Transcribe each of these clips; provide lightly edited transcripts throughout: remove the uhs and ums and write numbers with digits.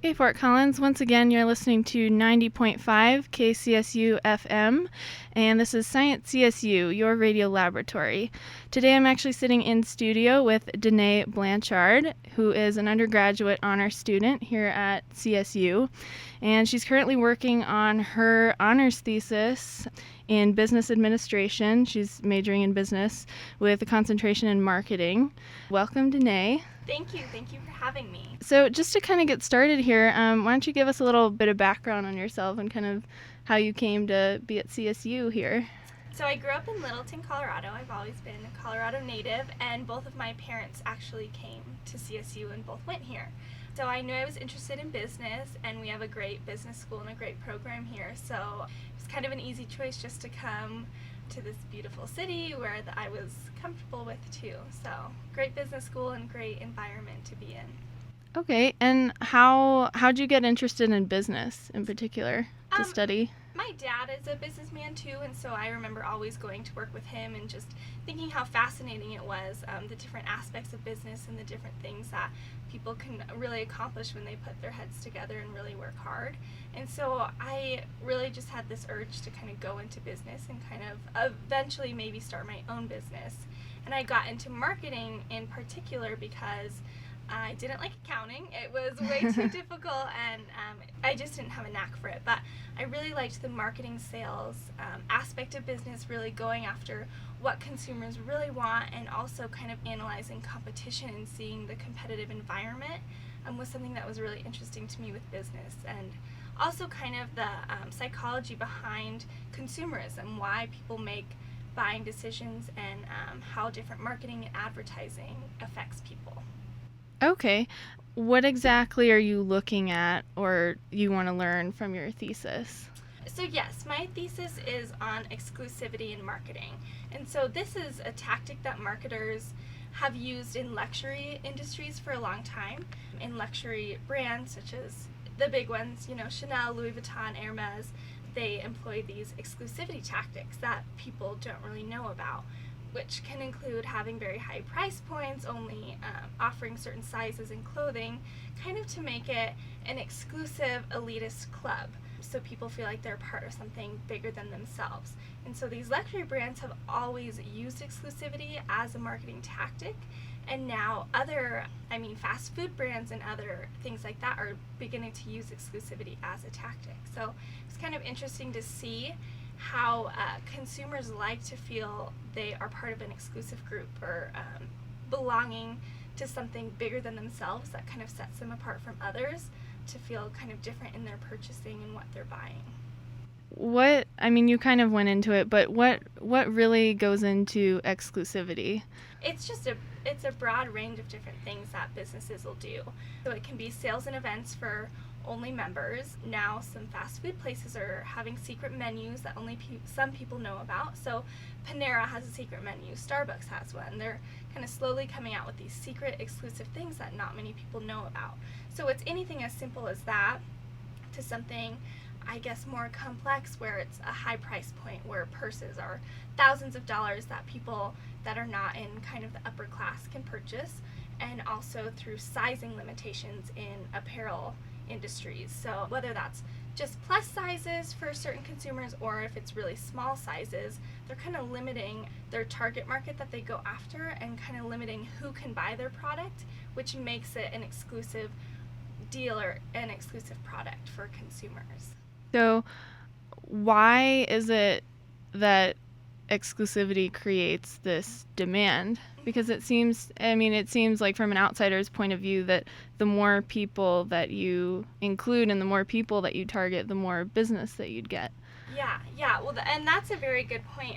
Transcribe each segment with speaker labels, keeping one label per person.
Speaker 1: Hey, Fort Collins. Once again, you're listening to 90.5 KCSU FM, and this is Science CSU, your radio laboratory. Today I'm actually sitting in studio with Danae Blanchard, who is an undergraduate honor student here at CSU, and she's currently working on her honors thesis in business administration. She's majoring in business with a concentration in marketing. Welcome, Danae.
Speaker 2: Thank you for having me.
Speaker 1: So just to kind of get started here, why don't you give us a little bit of background on yourself and kind of how you came to be at CSU here?
Speaker 2: So I grew up in Littleton, Colorado. I've always been a Colorado native, and both of my parents actually came to CSU and both went here. So I knew I was interested in business, and we have a great business school and a great program here. So it was kind of an easy choice just to come to this beautiful city where I was comfortable with too. So great business school and great environment to be in.
Speaker 1: Okay, and how'd you get interested in business in particular to study?
Speaker 2: My dad is a businessman too, and so I remember always going to work with him and just thinking how fascinating it was, the different aspects of business and the different things that people can really accomplish when they put their heads together and really work hard. And so I really just had this urge to kind of go into business and kind of eventually maybe start my own business. And I got into marketing in particular because I didn't like accounting. It was way too difficult, and I just didn't have a knack for it. But I really liked the marketing sales aspect of business, really going after what consumers really want, and also kind of analyzing competition and seeing the competitive environment was something that was really interesting to me with business. And also kind of the psychology behind consumerism, why people make buying decisions, and how different marketing and advertising affects people.
Speaker 1: Okay. What exactly are you looking at or you want to learn from your thesis?
Speaker 2: So yes, my thesis is on exclusivity in marketing. And so this is a tactic that marketers have used in luxury industries for a long time. In luxury brands such as the big ones, Chanel, Louis Vuitton, Hermes, they employ these exclusivity tactics that people don't really know about, which can include having very high price points, only offering certain sizes in clothing, kind of to make it an exclusive elitist club, so people feel like they're part of something bigger than themselves. And so these luxury brands have always used exclusivity as a marketing tactic, and now fast food brands and other things like that are beginning to use exclusivity as a tactic. So it's kind of interesting to see how consumers like to feel they are part of an exclusive group, or belonging to something bigger than themselves that kind of sets them apart from others, to feel kind of different in their purchasing and what they're buying.
Speaker 1: You kind of went into it, but what really goes into exclusivity?
Speaker 2: It's a broad range of different things that businesses will do. So it can be sales and events for only members. Now some fast food places are having secret menus that only some people know about. So Panera has a secret menu, Starbucks has one. They're kind of slowly coming out with these secret exclusive things that not many people know about. So it's anything as simple as that to something, I guess, more complex, where it's a high price point, where purses are thousands of dollars that people that are not in kind of the upper class can purchase, and also through sizing limitations in apparel industries. So whether that's just plus sizes for certain consumers, or if it's really small sizes, they're kind of limiting their target market that they go after, and kind of limiting who can buy their product, which makes it an exclusive deal or an exclusive product for consumers.
Speaker 1: So why is it that exclusivity creates this demand? Because it seems like from an outsider's point of view that the more people that you include and the more people that you target, the more business that you'd get.
Speaker 2: Yeah. Well, and that's a very good point.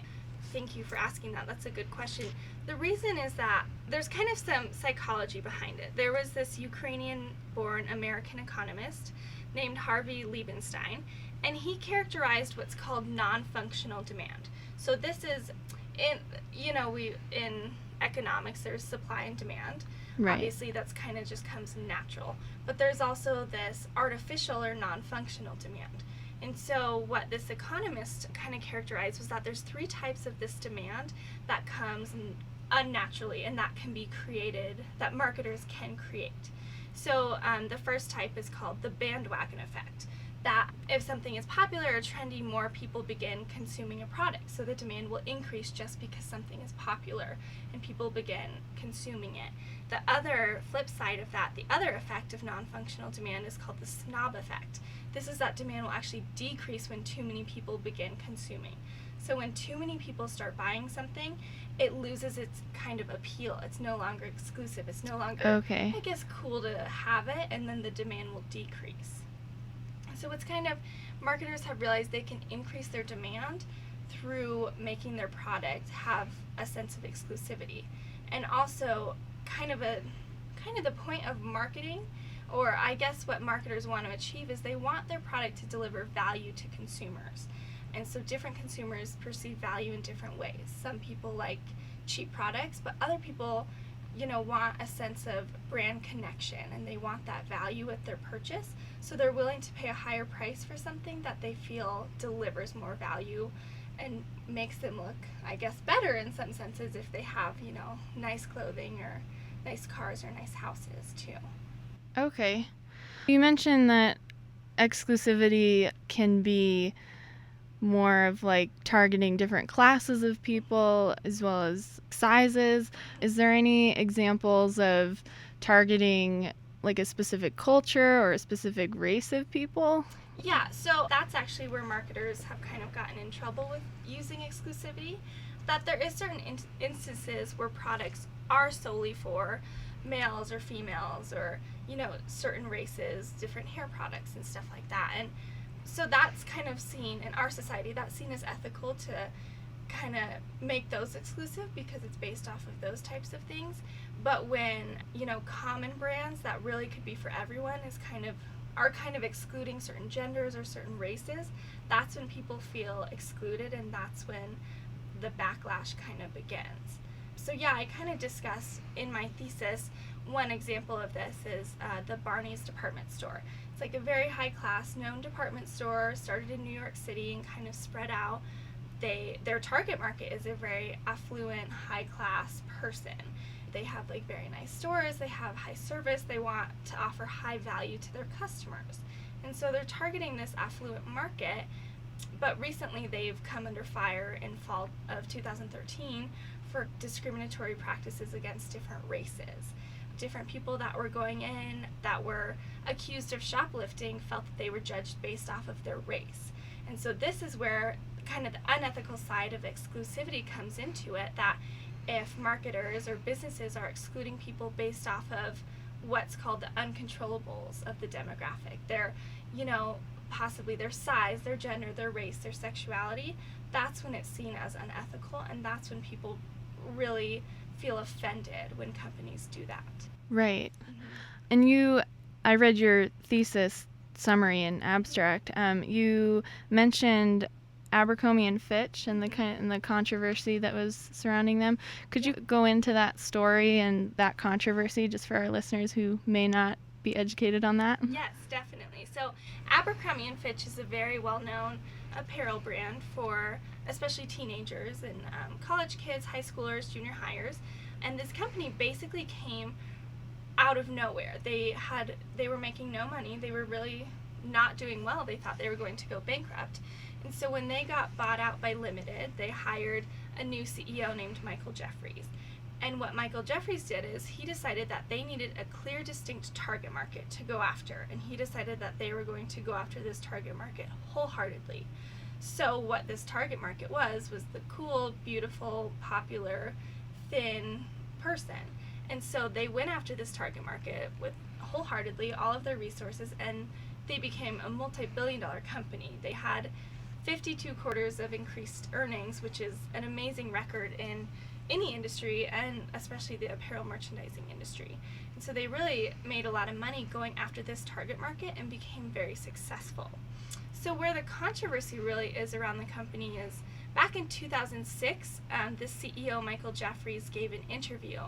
Speaker 2: Thank you for asking that. That's a good question. The reason is that there's kind of some psychology behind it. There was this Ukrainian-born American economist named Harvey Liebenstein, and he characterized what's called non-functional demand. So this is, in economics, there's supply and demand.
Speaker 1: Right.
Speaker 2: Obviously, that's kind of just comes natural. But there's also this artificial or non-functional demand. And so what this economist kind of characterized was that there's three types of this demand that comes unnaturally and that can be created, that marketers can create. So the first type is called the bandwagon effect. That if something is popular or trendy, more people begin consuming a product. So the demand will increase just because something is popular and people begin consuming it. The other flip side of that, the other effect of non-functional demand, is called the snob effect. This is that demand will actually decrease when too many people begin consuming. So when too many people start buying something, it loses its kind of appeal. It's no longer exclusive. It's no longer, I guess, cool to have it, and then the demand will decrease. So it's kind of, marketers have realized they can increase their demand through making their product have a sense of exclusivity. And also kind of the point of marketing, or I guess what marketers want to achieve, is they want their product to deliver value to consumers. And so different consumers perceive value in different ways. Some people like cheap products, but other people, want a sense of brand connection, and they want that value with their purchase. So they're willing to pay a higher price for something that they feel delivers more value and makes them look, I guess, better in some senses if they have, nice clothing or nice cars or nice houses too.
Speaker 1: Okay. You mentioned that exclusivity can be more of like targeting different classes of people as well as sizes. Is there any examples of targeting like a specific culture or a specific race of people?
Speaker 2: Yeah, so that's actually where marketers have kind of gotten in trouble with using exclusivity, that there is certain instances where products are solely for males or females or, certain races, different hair products and stuff like that. And so that's kind of seen in our society, that's seen as ethical to kind of make those exclusive because it's based off of those types of things. But when, common brands that really could be for everyone are kind of excluding certain genders or certain races, that's when people feel excluded, and that's when the backlash kind of begins. So yeah, I kind of discussed in my thesis, one example of this is the Barney's department store. It's like a very high-class, known department store, started in New York City and kind of spread out. Their target market is a very affluent, high-class person. They have like very nice stores, they have high service, they want to offer high value to their customers. And so they're targeting this affluent market, but recently they've come under fire in fall of 2013 for discriminatory practices against different races. Different people that were going in that were accused of shoplifting felt that they were judged based off of their race. And so this is where kind of the unethical side of exclusivity comes into it, that if marketers or businesses are excluding people based off of what's called the uncontrollables of the demographic, their, possibly their size, their gender, their race, their sexuality, that's when it's seen as unethical, and that's when people really feel offended when companies do that.
Speaker 1: Right. And I read your thesis summary and abstract. You mentioned Abercrombie and Fitch and the controversy that was surrounding them. Could you go into that story and that controversy just for our listeners who may not be educated on that?
Speaker 2: Yes, definitely. So Abercrombie and Fitch is a very well-known apparel brand for especially teenagers and college kids, high schoolers, junior hires. And this company basically came out of nowhere. They were making no money. They were really not doing well. They thought they were going to go bankrupt. And so when they got bought out by Limited, they hired a new CEO named Michael Jeffries. And what Michael Jeffries did is he decided that they needed a clear, distinct target market to go after. And he decided that they were going to go after this target market wholeheartedly. So what this target market was the cool, beautiful, popular, thin person. And so they went after this target market with wholeheartedly all of their resources, and they became a multi-billion-dollar company. They had 52 quarters of increased earnings, which is an amazing record in any industry, and especially the apparel merchandising industry. And so they really made a lot of money going after this target market and became very successful. So where the controversy really is around the company is back in 2006, the CEO, Michael Jeffries, gave an interview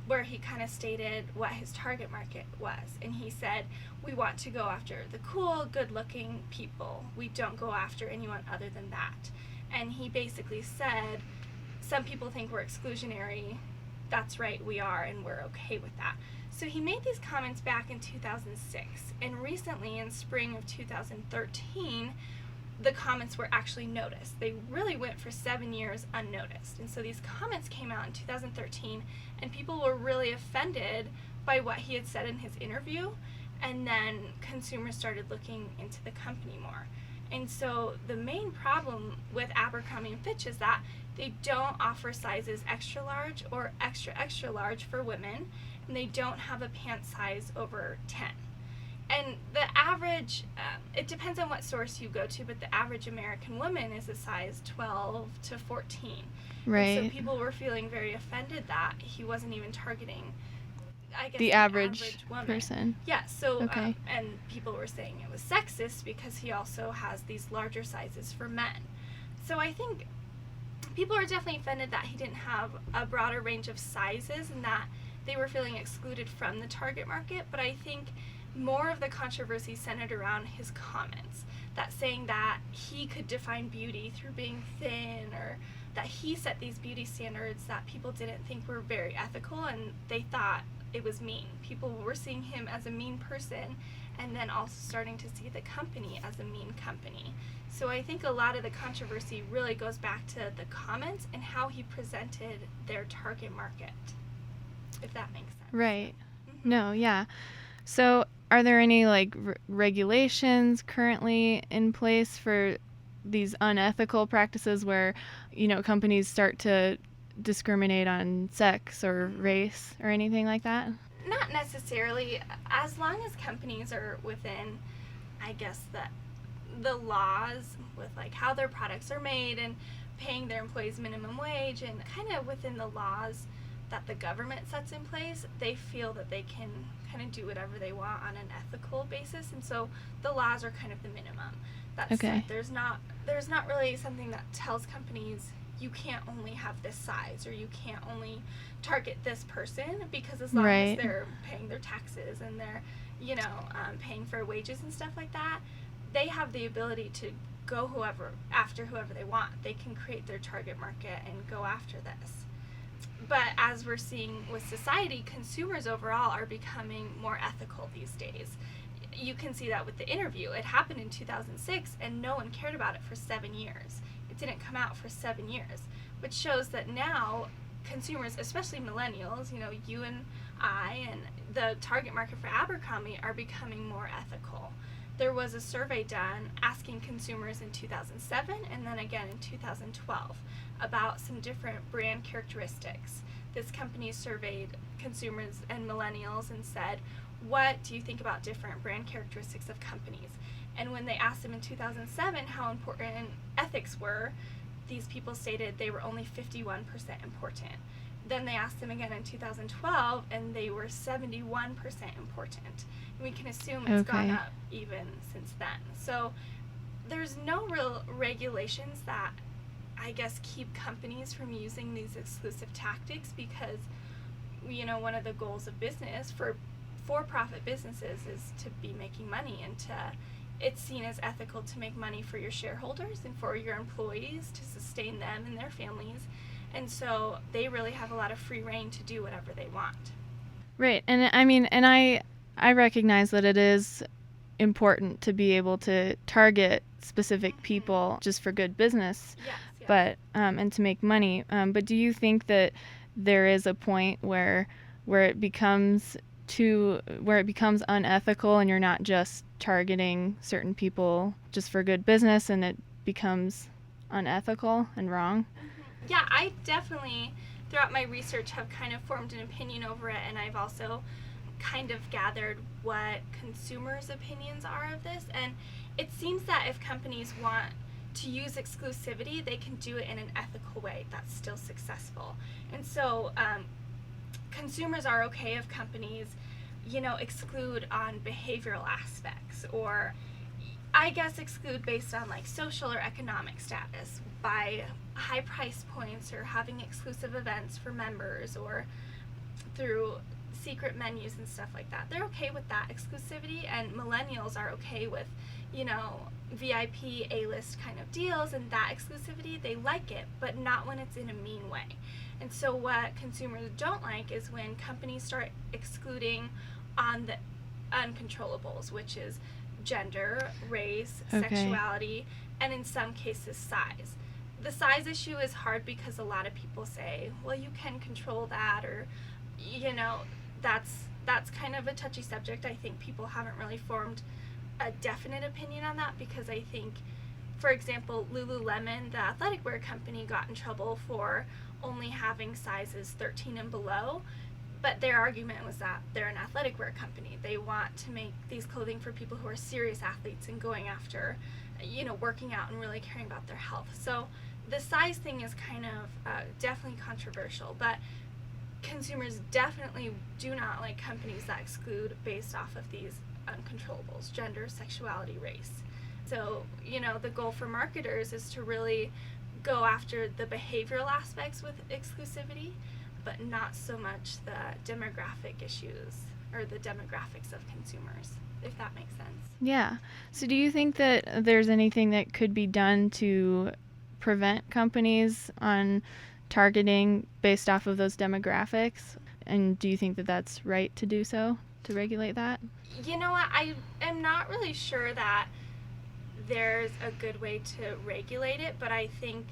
Speaker 2: where he kind of stated what his target market was. And he said, we want to go after the cool, good-looking people. We don't go after anyone other than that. And he basically said, some people think we're exclusionary that's right, we are, and we're okay with that. So he made these comments back in 2006, and recently in spring of 2013, the comments were actually noticed. They really went for 7 years unnoticed. And so these comments came out in 2013, and people were really offended by what he had said in his interview, and then consumers started looking into the company more. And so the main problem with Abercrombie & Fitch is that they don't offer sizes extra large or extra extra large for women, and they don't have a pant size over 10. And the average, it depends on what source you go to, but the average American woman is a size 12 to 14.
Speaker 1: Right.
Speaker 2: And so people were feeling very offended that he wasn't even targeting, I guess,
Speaker 1: the average
Speaker 2: woman.
Speaker 1: person.
Speaker 2: Yeah, so,
Speaker 1: Okay.
Speaker 2: and people were saying it was sexist because he also has these larger sizes for men. So I think people are definitely offended that he didn't have a broader range of sizes and that they were feeling excluded from the target market, but I think more of the controversy centered around his comments, that saying that he could define beauty through being thin, or that he set these beauty standards that people didn't think were very ethical, and they thought it was mean. People were seeing him as a mean person, and then also starting to see the company as a mean company. So I think a lot of the controversy really goes back to the comments and how he presented their target market, if that makes sense.
Speaker 1: Right.
Speaker 2: Mm-hmm.
Speaker 1: No, yeah. So are there any like regulations currently in place for these unethical practices where, companies start to discriminate on sex or race or anything like that?
Speaker 2: Not necessarily. As long as companies are within, I guess, the laws with like how their products are made and paying their employees minimum wage, and kind of within the laws that the government sets in place, they feel that they can kind of do whatever they want on an ethical basis, and so the laws are kind of the minimum. That's
Speaker 1: okay.
Speaker 2: There's not really something that tells companies you can't only have this size or you can't only target this person, because as long as they're paying their taxes and they're paying for wages and stuff like that, they have the ability to go after whoever they want. They can create their target market and go after this. But as we're seeing with society, consumers overall are becoming more ethical these days. You can see that with the interview. It happened in 2006, and no one cared about it for 7 years. It didn't come out for 7 years, which shows that now consumers, especially millennials, you and I, and the target market for Abercrombie, are becoming more ethical. There was a survey done asking consumers in 2007 and then again in 2012 about some different brand characteristics. This company surveyed consumers and millennials and said, what do you think about different brand characteristics of companies? And when they asked them in 2007 how important ethics were, these people stated they were only 51% important. Then they asked them again in 2012, and they were 71% important. And we can assume it's gone up even since then. So there's no real regulations that, I guess, keep companies from using these exclusive tactics, because one of the goals of business for-profit businesses is to be making money, and it's seen as ethical to make money for your shareholders and for your employees to sustain them and their families. And so they really have a lot of free reign to do whatever they want.
Speaker 1: Right. And I mean, and I recognize that it is important to be able to target specific people just for good business,
Speaker 2: yes.
Speaker 1: But and to make money. But do you think that there is a point where it becomes unethical, and you're not just targeting certain people just for good business, and it becomes unethical and wrong?
Speaker 2: Yeah, I definitely, throughout my research, have kind of formed an opinion over it, and I've also kind of gathered what consumers' opinions are of this. And it seems that if companies want to use exclusivity, they can do it in an ethical way that's still successful. And so consumers are okay if companies, exclude on behavioral aspects, or I guess exclude based on like social or economic status, by high price points, or having exclusive events for members, or through secret menus and stuff like that. They're okay with that exclusivity, and millennials are okay with, VIP A-list kind of deals and that exclusivity. They like it, but not when it's in a mean way. And so what consumers don't like is when companies start excluding on the uncontrollables, which is gender, race, sexuality, and in some cases size. The size issue is hard because a lot of people say, well, you can control that, or that's kind of a touchy subject. I think people haven't really formed a definite opinion on that, because I think, for example, Lululemon, the athletic wear company, got in trouble for only having sizes 13 and below, but their argument was that they're an athletic wear company. They want to make these clothing for people who are serious athletes and going after, working out and really caring about their health. So the size thing is kind of definitely controversial, but consumers definitely do not like companies that exclude based off of these uncontrollables: gender, sexuality, race. So, the goal for marketers is to really go after the behavioral aspects with exclusivity, but not so much the demographic issues or the demographics of consumers, if that makes sense.
Speaker 1: Yeah. So do you think that there's anything that could be done to prevent companies on targeting based off of those demographics? And do you think that that's right to do so, to regulate that?
Speaker 2: You know what? I am not really sure that there's a good way to regulate it, but I think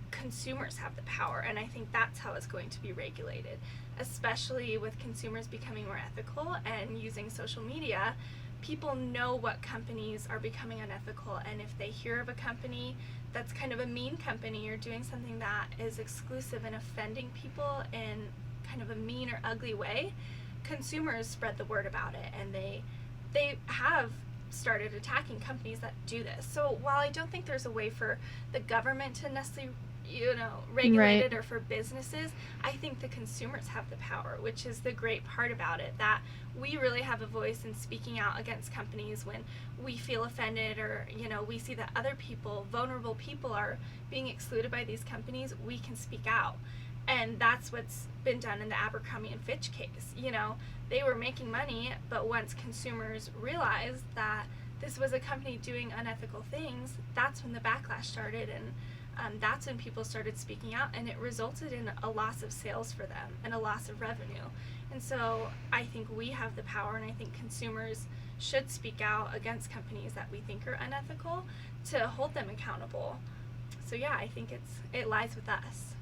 Speaker 2: consumers have the power, and I think that's how it's going to be regulated, especially with consumers becoming more ethical and using social media. People know what companies are becoming unethical, and if they hear of a company that's kind of a mean company or doing something that is exclusive and offending people in kind of a mean or ugly way, consumers spread the word about it, and they have started attacking companies that do this. So while I don't think there's a way for the government to necessarily regulate it, or for businesses, I think the consumers have the power, which is the great part about it, that we really have a voice in speaking out against companies when we feel offended, or we see that other people, vulnerable people, are being excluded by these companies. We can speak out, and that's what's been done in the Abercrombie and Fitch case. They were making money, but once consumers realized that this was a company doing unethical things, that's when the backlash started, and that's when people started speaking out, and it resulted in a loss of sales for them and a loss of revenue. And so I think we have the power, and I think consumers should speak out against companies that we think are unethical to hold them accountable. So yeah, I think it lies with us.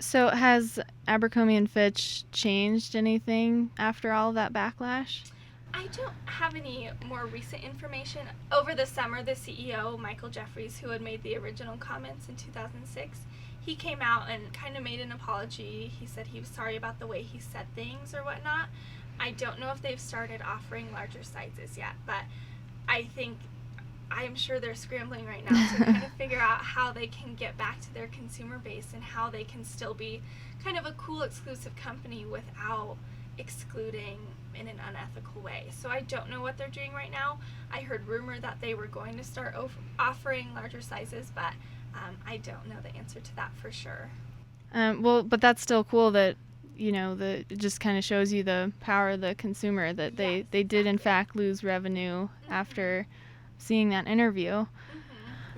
Speaker 1: So has Abercrombie and Fitch changed anything after all that backlash?
Speaker 2: I don't have any more recent information. Over the summer, the CEO, Michael Jeffries, who had made the original comments in 2006, he came out and kind of made an apology. He said he was sorry about the way he said things or whatnot. I don't know if they've started offering larger sizes yet, but I'm sure they're scrambling right now to kind of figure out how they can get back to their consumer base and how they can still be kind of a cool, exclusive company without excluding in an unethical way. So I don't know what they're doing right now. I heard rumor that they were going to start offering larger sizes, but I don't know the answer to that for sure.
Speaker 1: But that's still cool that it just kind of shows you the power of the consumer, that they did in fact lose revenue after seeing that interview.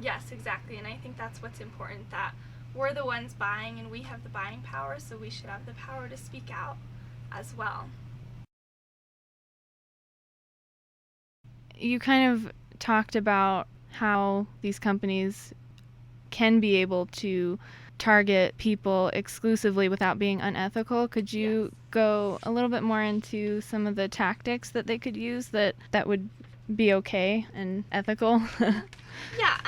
Speaker 2: Yes, exactly. And I think that's what's important, that we're the ones buying and we have the buying power, so we should have the power to speak out as well.
Speaker 1: You kind of talked about how these companies can be able to target people exclusively without being unethical. Could you go a little bit more into some of the tactics that they could use that would be okay and ethical?
Speaker 2: Yeah,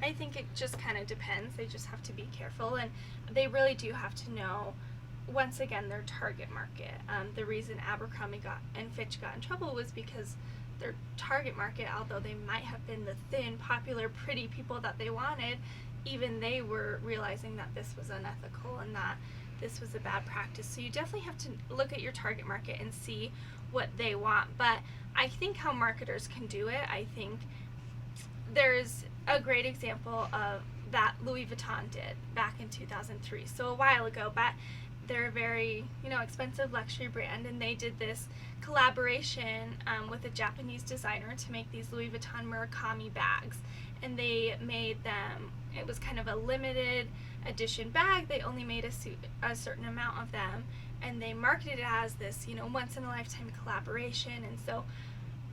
Speaker 2: I think it just kind of depends. They just have to be careful, and they really do have to know, once again, their target market. The reason Abercrombie and Fitch got in trouble was because their target market, although they might have been the thin, popular, pretty people that they wanted, even they were realizing that this was unethical and that this was a bad practice. So you definitely have to look at your target market and see what they want. But I think how marketers can do it, I think there's a great example of that Louis Vuitton did back in 2003, so a while ago, but they're a very, expensive luxury brand, and they did this collaboration with a Japanese designer to make these Louis Vuitton Murakami bags. And they made them, it was kind of a limited edition bag. They only made a certain amount of them, and they marketed it as this, once in a lifetime collaboration. And so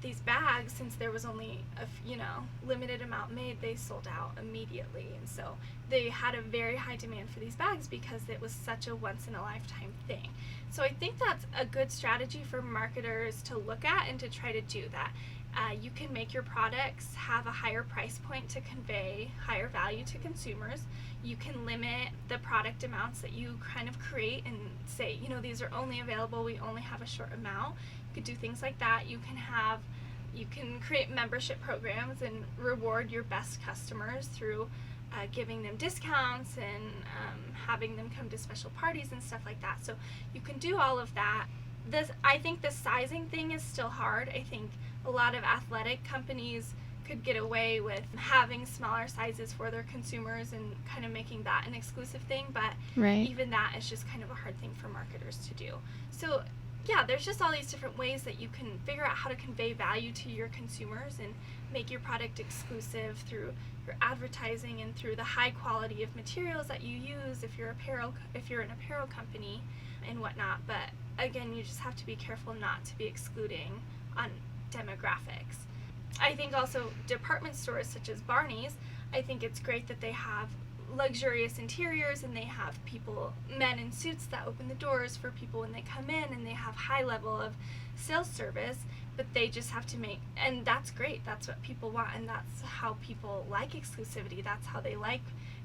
Speaker 2: these bags, since there was only a limited amount made, they sold out immediately. And so they had a very high demand for these bags because it was such a once in a lifetime thing. So I think that's a good strategy for marketers to look at and to try to do that. You can make your products have a higher price point to convey higher value to consumers. You can limit the product amounts that you kind of create and say, these are only available, we only have a short amount. You could do things like that. You can create membership programs and reward your best customers through giving them discounts and having them come to special parties and stuff like that. So you can do all of that. I think the sizing thing is still hard. I think a lot of athletic companies could get away with having smaller sizes for their consumers and kind of making that an exclusive thing, but even that is just kind of a hard thing for marketers to do. So yeah, there's just all these different ways that you can figure out how to convey value to your consumers and make your product exclusive through your advertising and through the high quality of materials that you use if you're an apparel company and whatnot. But again, you just have to be careful not to be excluding on demographics. I think also department stores such as Barney's, I think it's great that they have luxurious interiors and they have men in suits that open the doors for people when they come in, and they have high level of sales service, but they just have to and that's great, that's what people want, and that's how people like exclusivity, that's how they like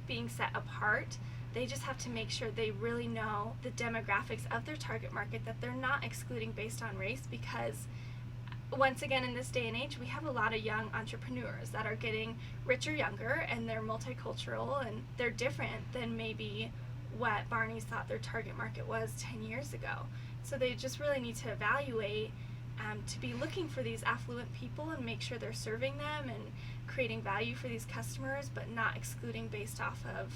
Speaker 2: being set apart. They just have to make sure they really know the demographics of their target market, that they're not excluding based on race, because once again, in this day and age, we have a lot of young entrepreneurs that are getting richer younger, and they're multicultural, and they're different than maybe what Barney's thought their target market was 10 years ago. So they just really need to evaluate to be looking for these affluent people and make sure they're serving them and creating value for these customers, but not excluding based off of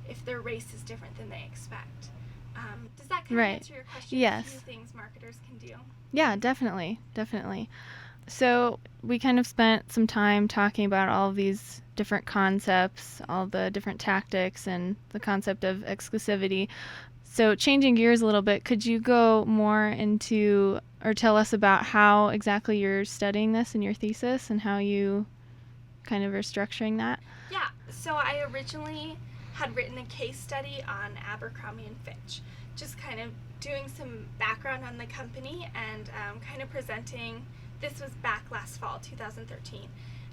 Speaker 2: if their race is different than they expect. Does that kind of answer your question?
Speaker 1: Yes.
Speaker 2: A few things marketers can do.
Speaker 1: Yeah, definitely. So we kind of spent some time talking about all of these different concepts, all the different tactics, and the concept of exclusivity. So changing gears a little bit, could you go more into or tell us about how exactly you're studying this in your thesis and how you kind of are structuring that?
Speaker 2: Yeah, so I originally had written a case study on Abercrombie & Fitch, just kind of doing some background on the company and kind of presenting. This was back last fall, 2013,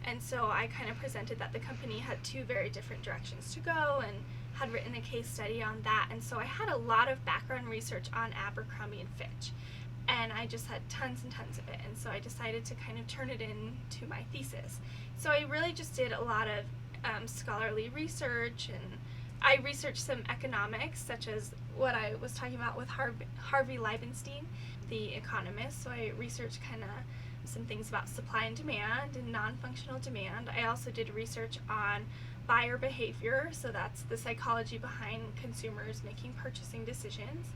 Speaker 2: and so I kind of presented that the company had two very different directions to go and had written a case study on that. And so I had a lot of background research on Abercrombie & Fitch, and I just had tons and tons of it, and so I decided to kind of turn it into my thesis. So I really just did a lot of scholarly research, and I researched some economics, such as what I was talking about with Harvey Leibenstein, the economist. So I researched kind of some things about supply and demand and non-functional demand. I also did research on buyer behavior, so that's the psychology behind consumers making purchasing decisions.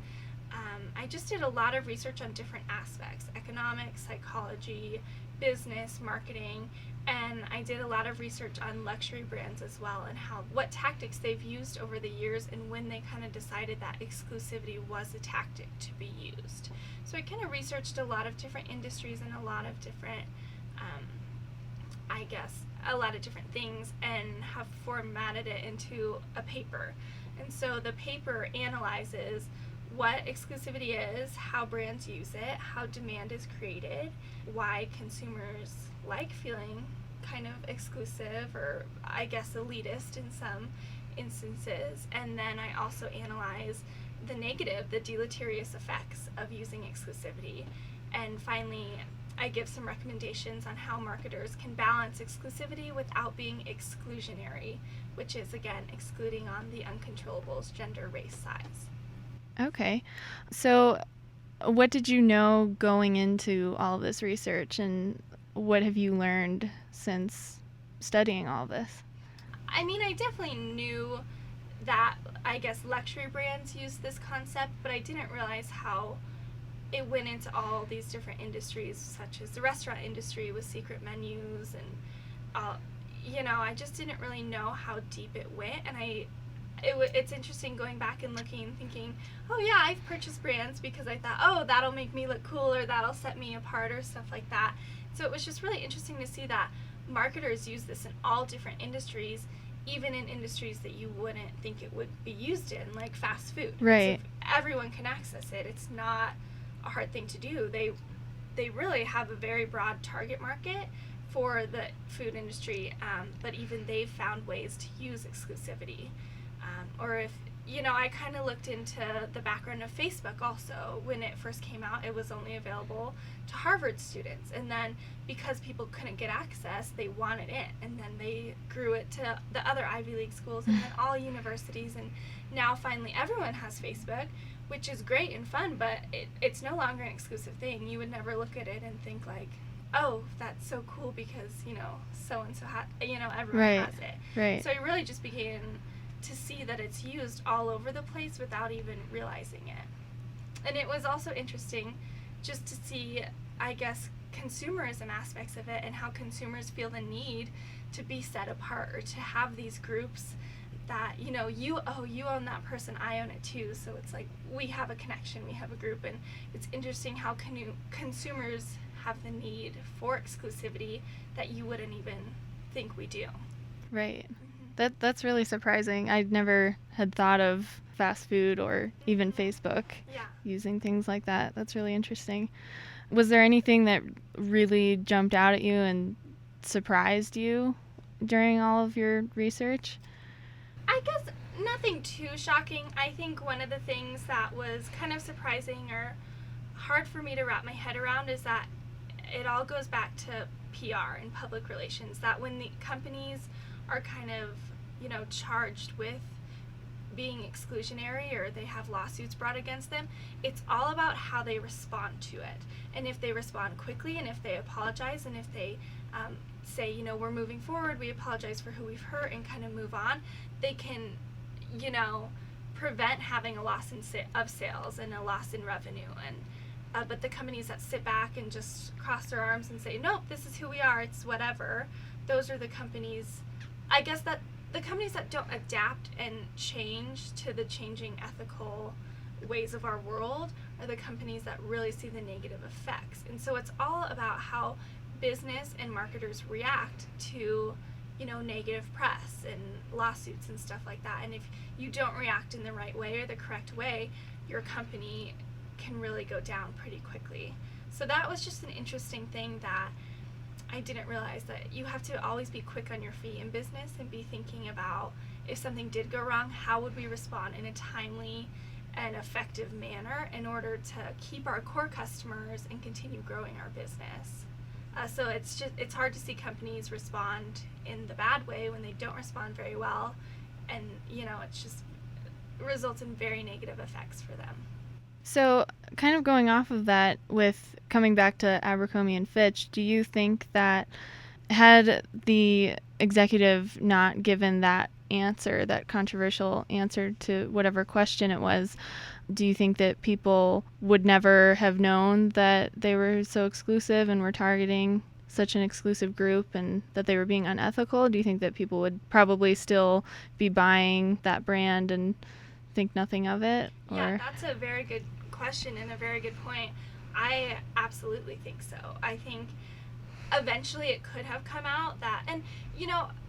Speaker 2: I just did a lot of research on different aspects: economics, psychology, business, marketing, and I did a lot of research on luxury brands as well, and what tactics they've used over the years and when they kind of decided that exclusivity was a tactic to be used. So I kind of researched a lot of different industries and a lot of different, a lot of different things, and have formatted it into a paper. And so the paper analyzes what exclusivity is, how brands use it, how demand is created, why consumers like feeling kind of exclusive, or I guess elitist in some instances. And then I also analyze the negative, the deleterious effects of using exclusivity. And finally, I give some recommendations on how marketers can balance exclusivity without being exclusionary, which is, again, excluding on the uncontrollables: gender, race, size.
Speaker 1: Okay. So what did you know going into all of this research, and what have you learned since studying all this?
Speaker 2: I mean, I definitely knew that I guess luxury brands use this concept, but I didn't realize how it went into all these different industries, such as the restaurant industry with secret menus, and I just didn't really know how deep it went. And it's interesting going back and looking and thinking, oh yeah, I've purchased brands because I thought, oh, that'll make me look cool, or that'll set me apart, or stuff like that. So it was just really interesting to see that marketers use this in all different industries, even in industries that you wouldn't think it would be used in, like fast food.
Speaker 1: Right.
Speaker 2: So everyone can access it. It's not a hard thing to do. They really have a very broad target market for the food industry, but even they've found ways to use exclusivity. Or if, I kind of looked into the background of Facebook also. When it first came out, it was only available to Harvard students. And then because people couldn't get access, they wanted it. And then they grew it to the other Ivy League schools and then all universities. And now finally everyone has Facebook, which is great and fun, but it's no longer an exclusive thing. You would never look at it and think like, oh, that's so cool because, so-and-so everyone has it.
Speaker 1: Right.
Speaker 2: So I really just began to see that it's used all over the place without even realizing it. And it was also interesting just to see, I guess, consumerism aspects of it and how consumers feel the need to be set apart or to have these groups that, you own that person, I own it too. So it's like we have a connection, we have a group, and it's interesting how consumers have the need for exclusivity that you wouldn't even think we do.
Speaker 1: Right. That's really surprising. I never had thought of fast food or even Facebook using things like that. That's really interesting. Was there anything that really jumped out at you and surprised you during all of your research?
Speaker 2: I guess nothing too shocking. I think one of the things that was kind of surprising or hard for me to wrap my head around is that it all goes back to PR and public relations, that when the companies are kind of, charged with being exclusionary or they have lawsuits brought against them, it's all about how they respond to it. And if they respond quickly, and if they apologize, and if they say, we're moving forward, we apologize for who we've hurt, and kind of move on, they can, prevent having a loss of sales and a loss in revenue. And but the companies that sit back and just cross their arms and say, nope, this is who we are, it's whatever, those are the companies, I guess, that the companies that don't adapt and change to the changing ethical ways of our world are the companies that really see the negative effects. And so it's all about how business and marketers react to, negative press and lawsuits and stuff like that. And if you don't react in the right way or the correct way, your company can really go down pretty quickly. So that was just an interesting thing that I didn't realize, that you have to always be quick on your feet in business and be thinking about if something did go wrong, how would we respond in a timely and effective manner in order to keep our core customers and continue growing our business. So it's hard to see companies respond in the bad way when they don't respond very well, and it's just results in very negative effects for them.
Speaker 1: So, kind of going off of that, with coming back to Abercrombie & Fitch, do you think that had the executive not given that answer, that controversial answer to whatever question it was, do you think that people would never have known that they were so exclusive and were targeting such an exclusive group and that they were being unethical? Do you think that people would probably still be buying that brand and think nothing of it? Or?
Speaker 2: Yeah, that's a very good question and a very good point. I absolutely think so. I think eventually it could have come out that, and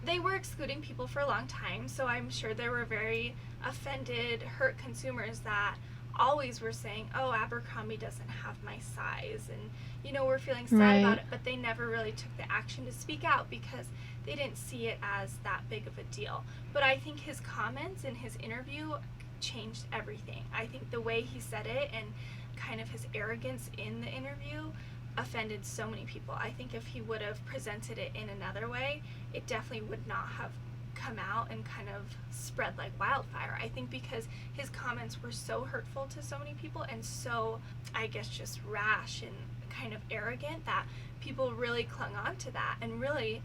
Speaker 2: they were excluding people for a long time, so I'm sure there were very offended, hurt consumers that always were saying, oh, Abercrombie doesn't have my size, and we're feeling sad about it, but they never really took the action to speak out because they didn't see it as that big of a deal. But I think his comments in his interview changed everything. I think the way he said it and kind of his arrogance in the interview offended so many people. I think if he would have presented it in another way, it definitely would not have come out and kind of spread like wildfire. I think because his comments were so hurtful to so many people and so, I guess, just rash and kind of arrogant that people really clung on to that and really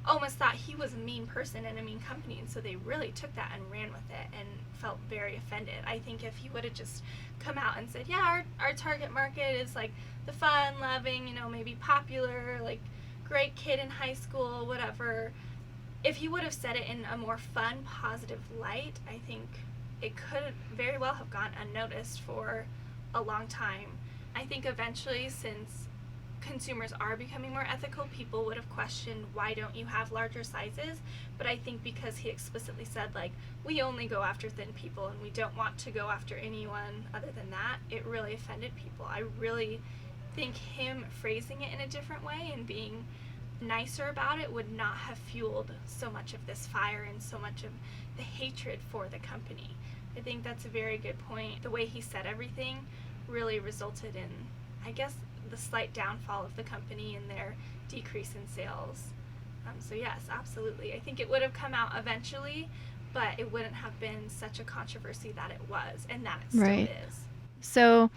Speaker 2: almost thought he was a mean person and a mean company, and so they really took that and ran with it and felt very offended. I think if he would have just come out and said, yeah, our target market is like the fun loving, maybe popular, like great kid in high school, whatever, if he would have said it in a more fun, positive light, I think it could very well have gone unnoticed for a long time. I think eventually, since consumers are becoming more ethical, people would have questioned, why don't you have larger sizes? But I think because he explicitly said, like, we only go after thin people and we don't want to go after anyone other than that, it really offended people. I really think him phrasing it in a different way and being nicer about it would not have fueled so much of this fire and so much of the hatred for the company. I think that's a very good point. The way he said everything really resulted in, I guess, the slight downfall of the company and their decrease in sales. So yes, absolutely. I think it would have come out eventually, but it wouldn't have been such a controversy that it was, and that it still is.
Speaker 1: So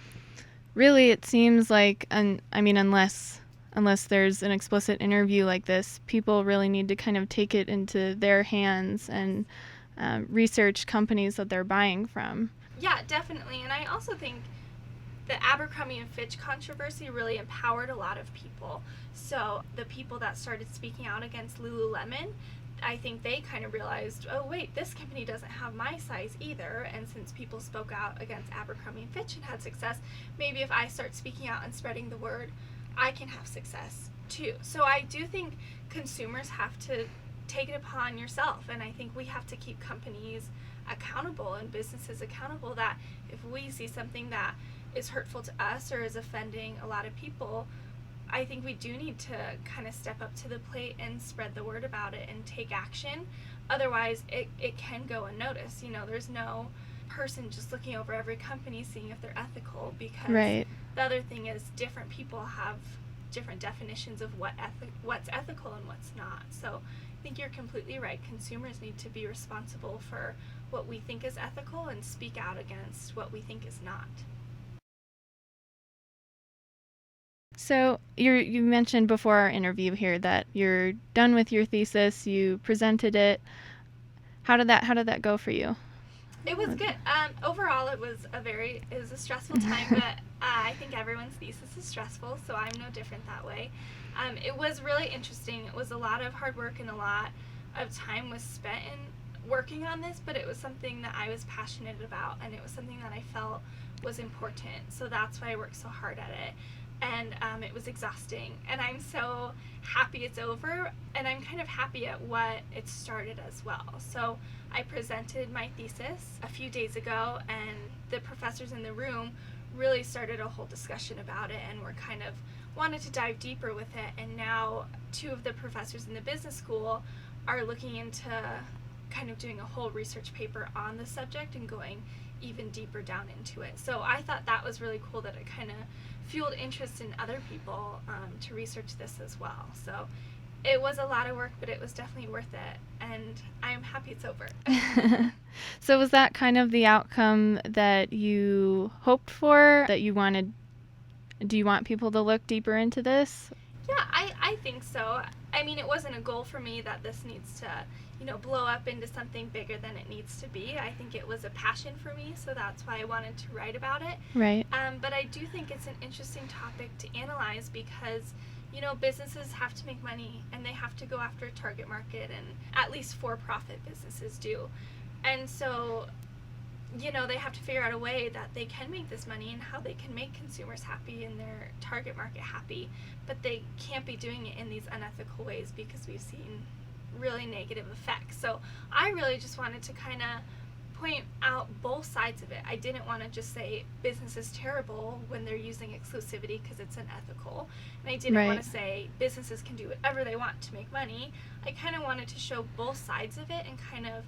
Speaker 1: really it seems like, unless there's an explicit interview like this, people really need to kind of take it into their hands and research companies that they're buying from.
Speaker 2: Yeah, definitely. And I also think the Abercrombie and Fitch controversy really empowered a lot of people. So the people that started speaking out against Lululemon, I think they kind of realized, oh wait, this company doesn't have my size either, and since people spoke out against Abercrombie and Fitch and had success, maybe if I start speaking out and spreading the word, I can have success too. So I do think consumers have to take it upon yourself, and I think we have to keep companies accountable and businesses accountable, that if we see something that is hurtful to us or is offending a lot of people, I think we do need to kind of step up to the plate and spread the word about it and take action. Otherwise, it can go unnoticed. There's no person just looking over every company seeing if they're ethical, because the other thing is different people have different definitions of what's ethical and what's not. So I think you're completely right. Consumers need to be responsible for what we think is ethical and speak out against what we think is not.
Speaker 1: So you mentioned before our interview here that you're done with your thesis. You presented it. How did that go for you?
Speaker 2: It was good. Overall, it was a stressful time, but I think everyone's thesis is stressful, so I'm no different that way. It was really interesting. It was a lot of hard work and a lot of time was spent in working on this, but it was something that I was passionate about, and it was something that I felt was important. So that's why I worked so hard at it. And it was exhausting, and I'm so happy it's over, and I'm kind of happy at what it started as well. So I presented my thesis a few days ago, and the professors in the room really started a whole discussion about it, and were kind of wanted to dive deeper with it. And now 2 of the professors in the business school are looking into kind of doing a whole research paper on the subject and going even deeper down into it. So I thought that was really cool, that it kind of fueled interest in other people to research this as well. So it was a lot of work, but it was definitely worth it, and I'm happy it's over.
Speaker 1: So was that kind of the outcome that you hoped for, that you wanted? Do you want people to look deeper into this?
Speaker 2: Yeah, I think so. I mean, it wasn't a goal for me that this needs to, blow up into something bigger than it needs to be. I think it was a passion for me, so that's why I wanted to write about it.
Speaker 1: Right.
Speaker 2: But I do think it's an interesting topic to analyze, because, businesses have to make money, and they have to go after a target market, and at least for-profit businesses do. And so, they have to figure out a way that they can make this money and how they can make consumers happy and their target market happy, but they can't be doing it in these unethical ways, because we've seen really negative effects. So I really just wanted to kind of point out both sides of it. I didn't want to just say business is terrible when they're using exclusivity because it's unethical, and I didn't want to say businesses can do whatever they want to make money. I kind of wanted to show both sides of it and kind of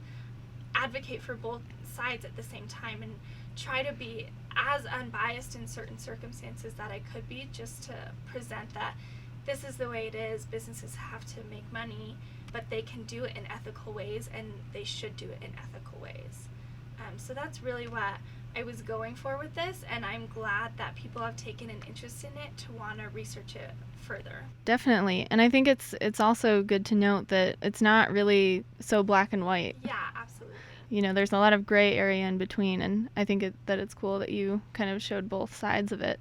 Speaker 2: advocate for both sides at the same time, and try to be as unbiased in certain circumstances that I could be, just to present that this is the way it is. Businesses have to make money, but they can do it in ethical ways, and they should do it in ethical ways. So that's really what I was going for with this, and I'm glad that people have taken an interest in it to want to research it further.
Speaker 1: Definitely. And I think it's also good to note that it's not really so black and white.
Speaker 2: Yeah, absolutely.
Speaker 1: There's a lot of gray area in between, and I think that it's cool that you kind of showed both sides of it.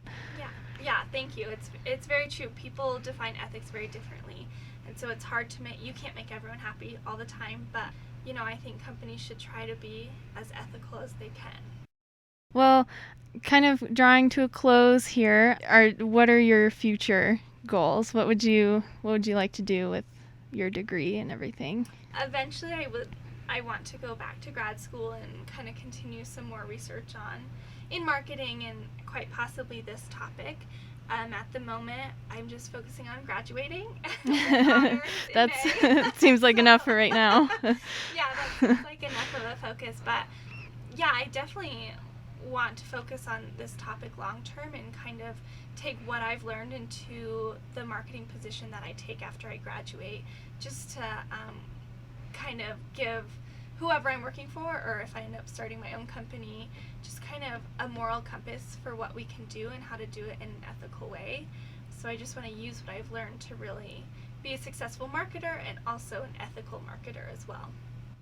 Speaker 2: Yeah, thank you. It's very true. People define ethics very differently, and so it's hard to you can't make everyone happy all the time, but I think companies should try to be as ethical as they can.
Speaker 1: Well, kind of drawing to a close here, what are your future goals? What would you like to do with your degree and everything?
Speaker 2: Eventually, I want to go back to grad school and kind of continue some more research in marketing and quite possibly this topic. At the moment, I'm just focusing on graduating.
Speaker 1: That seems like enough for right now.
Speaker 2: Yeah, that seems like enough of a focus. But yeah, I definitely want to focus on this topic long term and kind of take what I've learned into the marketing position that I take after I graduate, just to kind of give whoever I'm working for, or if I end up starting my own company, just kind of a moral compass for what we can do and how to do it in an ethical way. So I just want to use what I've learned to really be a successful marketer and also an ethical marketer as well.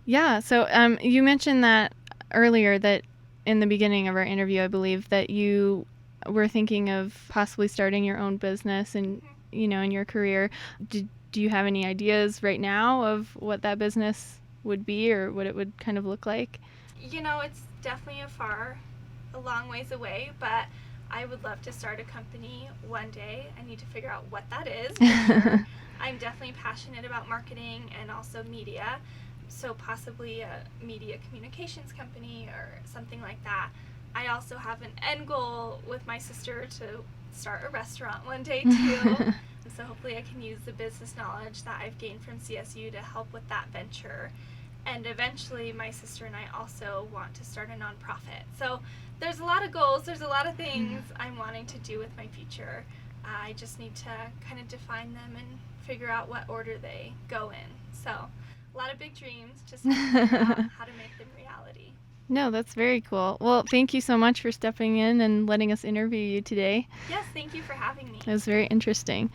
Speaker 1: Yeah, so you mentioned that earlier, that in the beginning of our interview, I believe, that you were thinking of possibly starting your own business and, in your career. Do you have any ideas right now of what that business would be or what it would kind of look like?
Speaker 2: It's definitely a long ways away, but I would love to start a company one day. I need to figure out what that is. For sure. I'm definitely passionate about marketing and also media, so possibly a media communications company or something like that. I also have an end goal with my sister to start a restaurant one day too. So hopefully I can use the business knowledge that I've gained from CSU to help with that venture. And eventually my sister and I also want to start a nonprofit. So there's a lot of goals, there's a lot of things I'm wanting to do with my future. I just need to kind of define them and figure out what order they go in. So a lot of big dreams, just to figure out how to make them reality.
Speaker 1: No, that's very cool. Well, thank you so much for stepping in and letting us interview you today.
Speaker 2: Yes, thank you for having me.
Speaker 1: It was very interesting.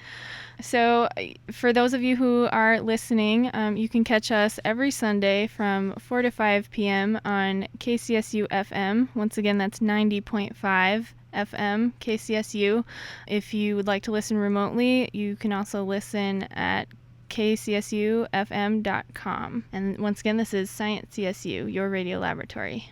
Speaker 1: So for those of you who are listening, you can catch us every Sunday from 4 to 5 p.m. on KCSU FM. Once again, that's 90.5 FM, KCSU. If you would like to listen remotely, you can also listen at kcsufm.com. And once again, this is Science CSU, your radio laboratory.